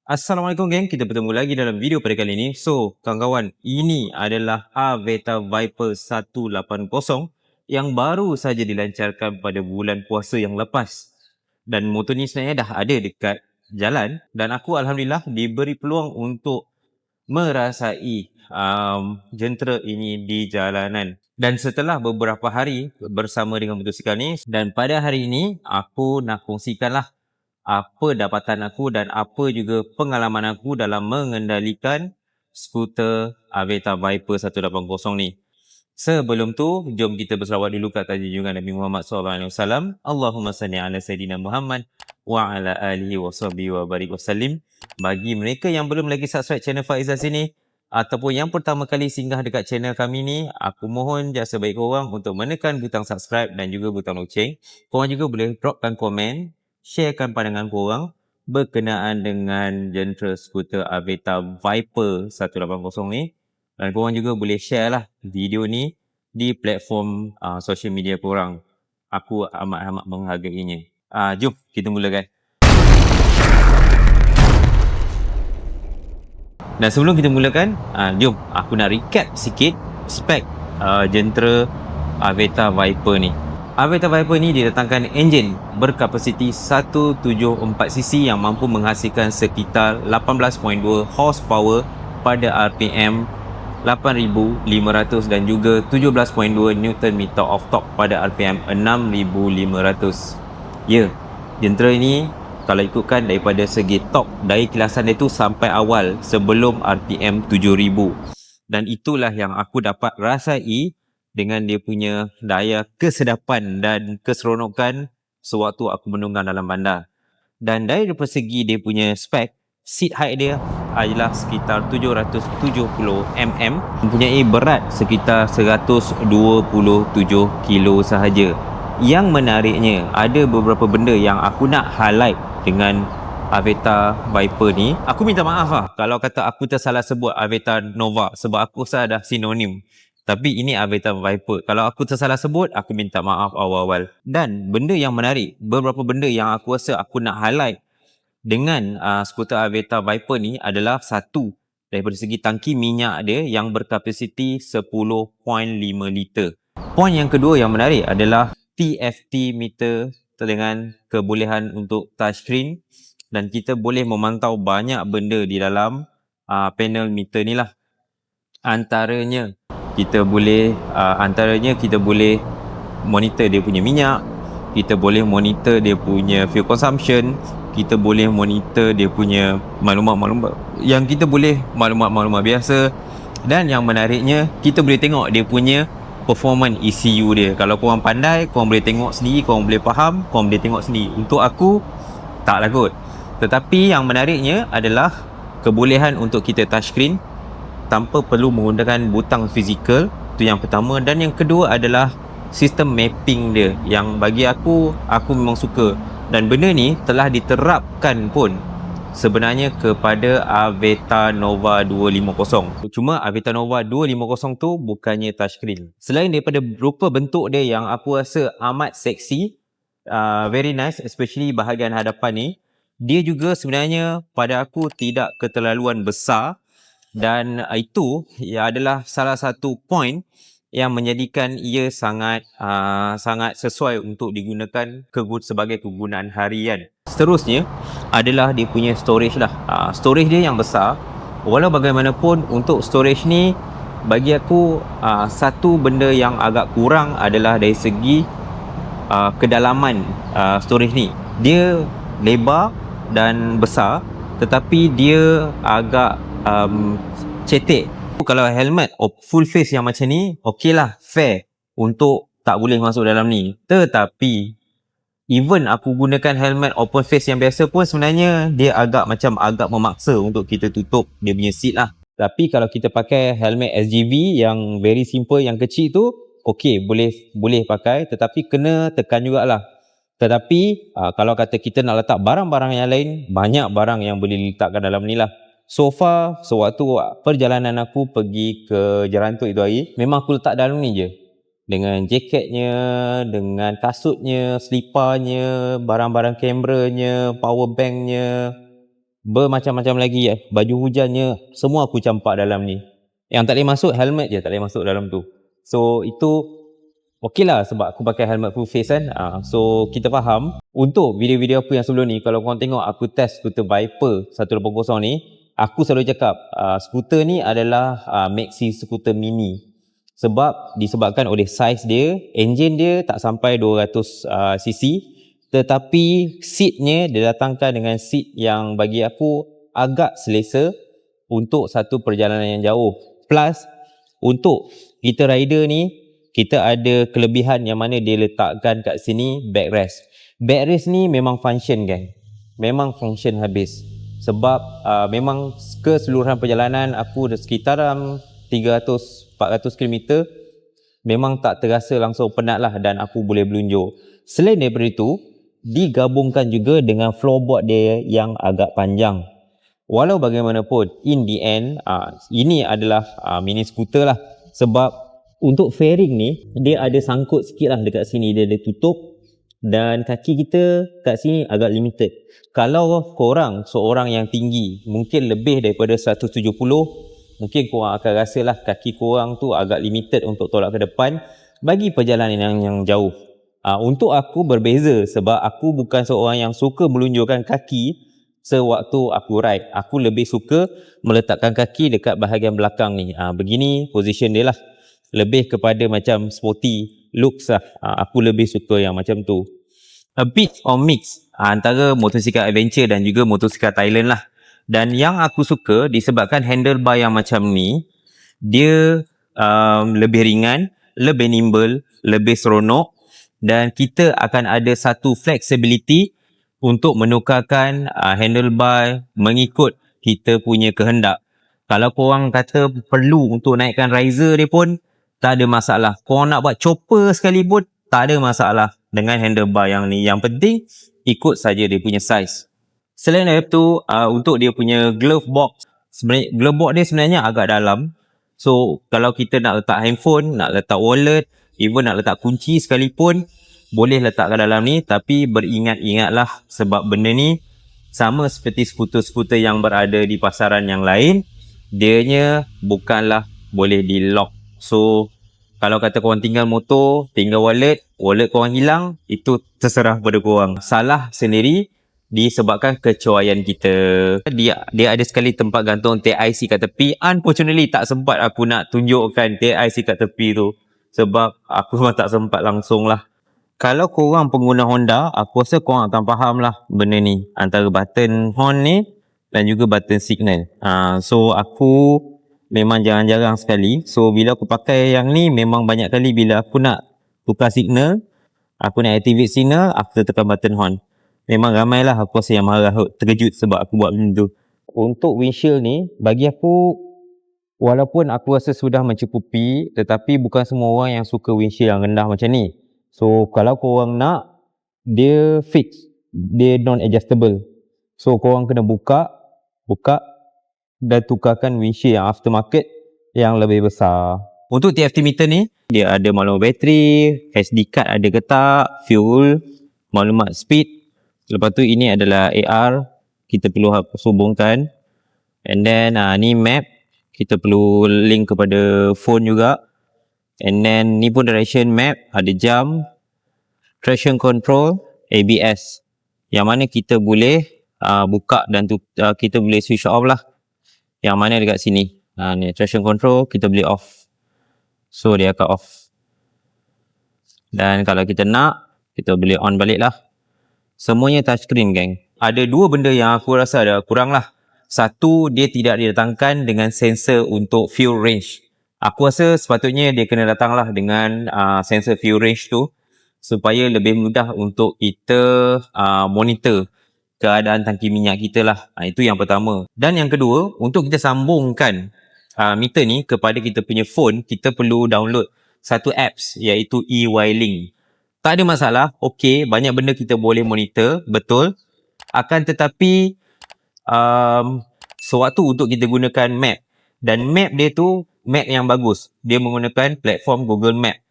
Assalamualaikum geng, kita bertemu lagi dalam video pada kali ini. So, kawan-kawan, ini adalah Aveta Viper 180 yang baru saja dilancarkan pada bulan puasa yang lepas. Dan motor ni sebenarnya dah ada dekat jalan dan aku Alhamdulillah diberi peluang untuk merasai jentera ini di jalanan. Dan setelah beberapa hari bersama dengan motosikal ni, dan pada hari ini aku nak kongsikanlah apa dapatan aku dan apa juga pengalaman aku dalam mengendalikan skuter Aveta Viper 180 ni. Sebelum tu, jom kita berselawat dulu ke atas junjungan Nabi Muhammad SAW. Allahumma salli ala Sayyidina Muhammad wa ala alihi wa sahbihi wa barik wasallim. Bagi mereka yang belum lagi subscribe channel Faizal sini, ataupun yang pertama kali singgah dekat channel kami ni, aku mohon jasa baik korang untuk menekan butang subscribe dan juga butang loceng. Korang juga boleh dropkan komen, sharekan pandangan korang berkenaan dengan jentera skuter Aveta Viper 180 ni. Dan korang juga boleh share lah video ni di platform social media korang. Aku amat-amat menghargainya. Jom kita mulakan. Dan sebelum kita mulakan, jom aku nak recap sikit spek jentera Aveta Viper ni. Aveta Viper ni didatangkan enjin berkapasiti 174cc yang mampu menghasilkan sekitar 18.2 horsepower pada RPM 8,500 dan juga 17.2 Nm of torque pada RPM 6,500. Ya, jentera ini kalau ikutkan daripada segi torque dari kilasan dia tu sampai awal sebelum RPM 7,000. Dan itulah yang aku dapat rasai dengan dia punya daya kesedapan dan keseronokan sewaktu aku menunggang dalam bandar. Dan dari segi dia punya spek, seat height dia adalah sekitar 770mm, mempunyai berat sekitar 127 kilo sahaja. Yang menariknya, ada beberapa benda yang aku nak highlight dengan Aveta Viper ni. Aku minta maaf lah kalau kata aku tersalah sebut Aveta Nova, sebab aku rasa dah sinonim. Tapi ini Aveta Viper. Kalau aku tersalah sebut, aku minta maaf awal-awal. Dan benda yang menarik, beberapa benda yang aku rasa aku nak highlight dengan skuter Aveta Viper ni adalah satu, daripada segi tangki minyak dia yang berkapasiti 10.5 liter. Poin yang kedua yang menarik adalah TFT meter dengan kebolehan untuk touchscreen, dan kita boleh memantau banyak benda di dalam panel meter ni lah. Antaranya kita boleh monitor dia punya minyak, kita boleh monitor dia punya fuel consumption, kita boleh monitor dia punya maklumat-maklumat yang kita boleh maklumat-maklumat biasa. Dan yang menariknya, kita boleh tengok dia punya performance ECU dia. Kalau korang pandai, korang boleh tengok sendiri, korang boleh faham, korang boleh tengok sendiri. Untuk aku, taklah kot. Tetapi yang menariknya adalah kebolehan untuk kita touchscreen tanpa perlu menggunakan butang fizikal. Itu yang pertama. Dan yang kedua adalah sistem mapping dia, yang bagi aku memang suka. Dan benda ni telah diterapkan pun sebenarnya kepada Aveta Nova 250. Cuma Aveta Nova 250 tu bukannya touchscreen. Selain daripada rupa bentuk dia yang aku rasa amat seksi, very nice, especially bahagian hadapan ni, dia juga sebenarnya pada aku tidak keterlaluan besar. Dan itu adalah salah satu poin yang menjadikan ia sangat sesuai untuk digunakan sebagai kegunaan harian. Seterusnya adalah dia punya storage lah. Storage dia yang besar. Walau bagaimanapun, untuk storage ni bagi aku satu benda yang agak kurang adalah dari segi kedalaman storage ni. Dia lebar dan besar, tetapi dia agak cetek. Kalau helmet full face yang macam ni, okey lah, fair untuk tak boleh masuk dalam ni. Tetapi even aku gunakan helmet open face yang biasa pun sebenarnya dia agak memaksa untuk kita tutup dia punya seat lah. Tapi kalau kita pakai helmet SGV yang very simple, yang kecil tu, okey, boleh pakai, tetapi kena tekan jugalah. Tetapi kalau kata kita nak letak barang-barang yang lain, banyak barang yang boleh diletakkan dalam ni lah. So far, sewaktu perjalanan aku pergi ke Jerantuk itu hari, memang aku letak dalam ni je. Dengan jaketnya, dengan kasutnya, sliparnya, barang-barang kameranya, power banknya, bermacam-macam lagi baju hujannya, semua aku campak dalam ni. Yang tak boleh masuk, helmet je tak boleh masuk dalam tu. So itu okey lah sebab aku pakai helmet full face kan. So kita faham. Untuk video-video aku yang sebelum ni, kalau korang tengok aku test skuter Viper 180 ni, aku selalu cakap skuter ni adalah maxi skuter mini. Sebab disebabkan oleh saiz dia, enjin dia tak sampai 200 cc, tetapi seatnya didatangkan dengan seat yang bagi aku agak selesa untuk satu perjalanan yang jauh. Plus untuk kita rider ni, kita ada kelebihan yang mana dia letakkan kat sini backrest. Backrest ni memang function kan, memang function habis. Sebab memang keseluruhan perjalanan aku sekitar 300-400 km memang tak terasa langsung penat lah dan aku boleh berlunjuk. Selain daripada itu, digabungkan juga dengan floorboard dia yang agak panjang. Walau bagaimanapun, in the end, ini adalah mini scooter lah. Sebab untuk fairing ni, dia ada sangkut sikit lah dekat sini. Dia ada tutup dan kaki kita kat sini agak limited. Kalau korang seorang yang tinggi, mungkin lebih daripada 170, mungkin korang akan rasalah kaki korang tu agak limited untuk tolak ke depan bagi perjalanan yang jauh. Untuk aku berbeza sebab aku bukan seorang yang suka melunjurkan kaki sewaktu aku ride. Aku lebih suka meletakkan kaki dekat bahagian belakang ni. Begini position dia lah. Lebih kepada macam sporty looks lah. Aku lebih suka yang macam tu. A bit of mix antara motosikal adventure dan juga motosikal Thailand lah. Dan yang aku suka disebabkan handlebar yang macam ni, dia lebih ringan, lebih nimble, lebih seronok dan kita akan ada satu flexibility untuk menukarkan handlebar mengikut kita punya kehendak. Kalau korang kata perlu untuk naikkan riser dia pun tak ada masalah. Korang nak buat chopper sekalipun tak ada masalah dengan handlebar yang ni. Yang penting ikut saja dia punya size. Selain itu, untuk dia punya glove box, sebenarnya glove box dia sebenarnya agak dalam. So kalau kita nak letak handphone, nak letak wallet, even nak letak kunci sekalipun, boleh letakkan dalam ni. Tapi beringat-ingatlah sebab benda ni sama seperti skuter-skuter yang berada di pasaran yang lain, dianya bukanlah boleh di lock. So kalau kata korang tinggal motor, tinggal wallet korang hilang, itu terserah pada korang. Salah sendiri disebabkan kecuaian kita. Dia ada sekali tempat gantung TIC kat tepi. Unfortunately tak sempat aku nak tunjukkan TIC kat tepi tu sebab aku memang tak sempat langsung lah. Kalau korang pengguna Honda, aku rasa korang akan faham lah benda ni, antara button horn ni dan juga button signal. So aku memang jarang-jarang sekali. So bila aku pakai yang ni, memang banyak kali bila aku nak tukar signal, aku nak activate signal, aku tekan button horn. Memang ramai lah aku rasa yang marah, terkejut sebab aku buat benda tu. Untuk windshield ni, bagi aku, walaupun aku rasa sudah mencukupi, tetapi bukan semua orang yang suka windshield yang rendah macam ni. So kalau korang nak, dia fix, dia non-adjustable. So korang kena buka dan tukarkan windshield yang aftermarket yang lebih besar. Untuk TFT meter ni, dia ada maklumat bateri, SD card ada ke tak, fuel, maklumat speed. Lepas tu ini adalah AR, kita perlu hubungkan. And then ni map, kita perlu link kepada phone juga. And then ni pun direction map, ada jam, traction control, ABS. Yang mana kita boleh buka dan kita boleh switch off lah. Yang mana dekat sini. Ni traction control, kita boleh off. So dia akan off. Dan kalau kita nak, kita boleh on balik lah. Semuanya touchscreen geng. Ada dua benda yang aku rasa ada kurang lah. Satu, dia tidak didatangkan dengan sensor untuk fuel range. Aku rasa sepatutnya dia kena datang lah dengan sensor fuel range tu supaya lebih mudah untuk kita monitor keadaan tangki minyak kita lah. Itu yang pertama. Dan yang kedua, untuk kita sambungkan meter ni kepada kita punya phone, kita perlu download satu apps iaitu EY-Link. Tak ada masalah, okey, banyak benda kita boleh monitor, betul. Akan tetapi sewaktu untuk kita gunakan map, dan map dia tu map yang bagus, dia menggunakan platform Google Map.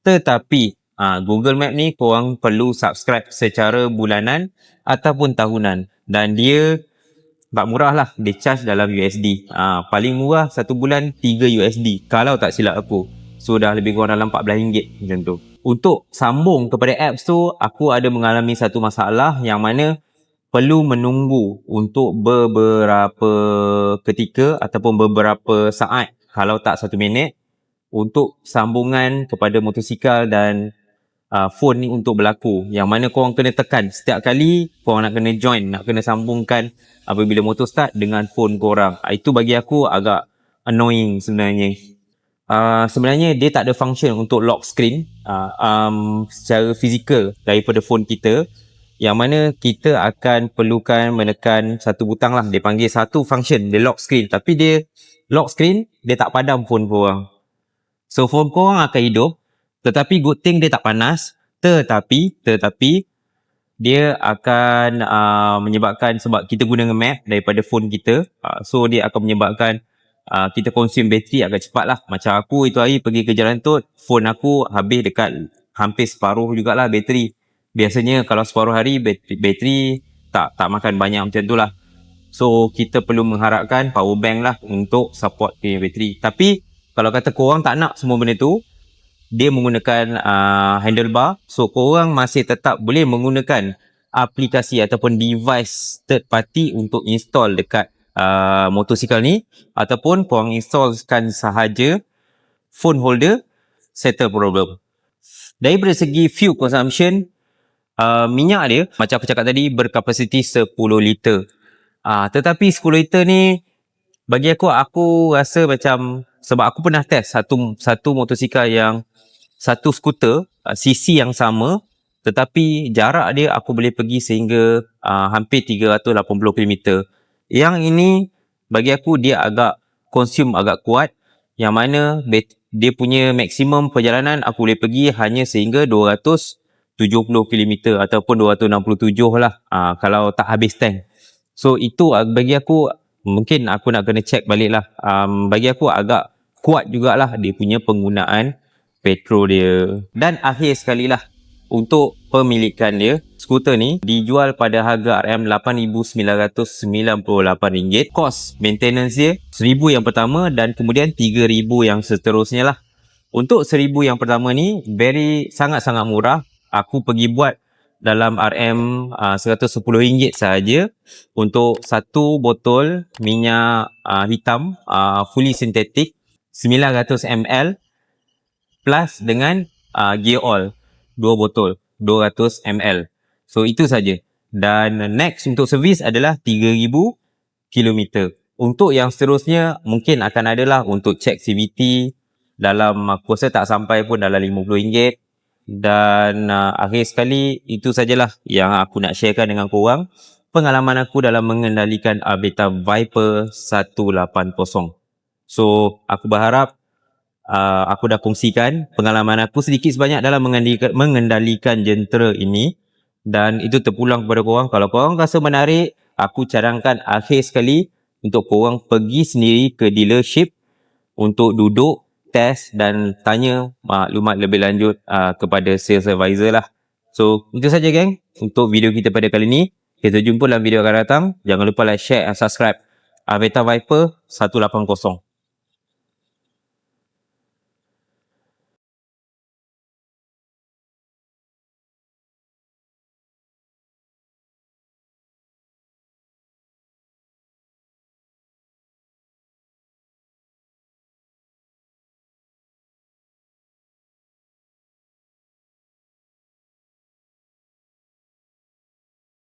Tetapi Google Map ni korang perlu subscribe secara bulanan ataupun tahunan, dan dia tak murah lah, dia charge dalam USD. Paling murah satu bulan 3 USD kalau tak silap aku. So dah lebih kurang dalam RM14 macam tu. Untuk sambung kepada apps tu, aku ada mengalami satu masalah yang mana perlu menunggu untuk beberapa ketika ataupun beberapa saat, kalau tak 1 minit, untuk sambungan kepada motosikal dan phone ni untuk berlaku. Yang mana korang kena tekan setiap kali korang nak kena join, nak kena sambungkan apabila motor start dengan phone korang. Itu bagi aku agak annoying sebenarnya. Sebenarnya dia tak ada function untuk lock screen secara fizikal daripada phone kita, yang mana kita akan perlukan menekan satu butang lah, dia panggil satu function, dia lock screen. Tapi dia lock screen, dia tak padam phone korang. So phone korang akan hidup, tetapi good thing dia tak panas. Tetapi dia akan menyebabkan, sebab kita guna map daripada phone kita, so dia akan menyebabkan kita consume bateri agak cepat lah. Macam aku itu hari pergi ke Jalan Tut, phone aku habis dekat hampir separuh jugalah bateri. Biasanya kalau separuh hari bateri tak makan banyak macam tu lah. So kita perlu mengharapkan power bank lah untuk support punya bateri. Tapi kalau kata korang tak nak semua benda tu, dia menggunakan handlebar. So korang masih tetap boleh menggunakan aplikasi ataupun device third party untuk install dekat motosikal ni, ataupun korang installkan sahaja phone holder, settle problem. Daripada segi fuel consumption, minyak dia macam aku cakap tadi berkapasiti 10 liter. Tetapi 10 liter ni bagi aku rasa macam, sebab aku pernah test satu motosikal yang satu skuter cc yang sama, tetapi jarak dia aku boleh pergi sehingga hampir 380km. Yang ini bagi aku dia agak consume agak kuat, yang mana dia punya maksimum perjalanan aku boleh pergi hanya sehingga 270km ataupun 267 lah kalau tak habis tank. So itu bagi aku, mungkin aku nak kena check balik lah. Bagi aku agak kuat jugalah dia punya penggunaan petrol dia. Dan akhir sekali lah, untuk pemilikan dia, skuter ni dijual pada harga RM8,998. Kos maintenance dia RM1,000 yang pertama dan kemudian RM3,000 yang seterusnya lah. Untuk RM1,000 yang pertama ni sangat-sangat murah. Aku pergi buat dalam RM110 sahaja untuk satu botol minyak hitam fully synthetic 900ml plus dengan gear oil 2 botol 200ml. So itu saja. Dan next untuk servis adalah 3,000 km. Untuk yang seterusnya mungkin akan adalah untuk check CVT dalam, aku rasa tak sampai pun dalam RM50. Dan akhir sekali itu sajalah yang aku nak sharekan dengan korang, pengalaman aku dalam mengendalikan Aveta Viper 180. So aku berharap aku dah kongsikan pengalaman aku sedikit sebanyak dalam mengendalikan jentera ini, dan itu terpulang kepada korang. Kalau korang rasa menarik, aku cadangkan akhir sekali untuk korang pergi sendiri ke dealership untuk duduk, test dan tanya maklumat lebih lanjut kepada sales advisor lah. So itu saja geng untuk video kita pada kali ni. Kita jumpa dalam video akan datang. Jangan lupa like, share dan subscribe Aveta Viper 180.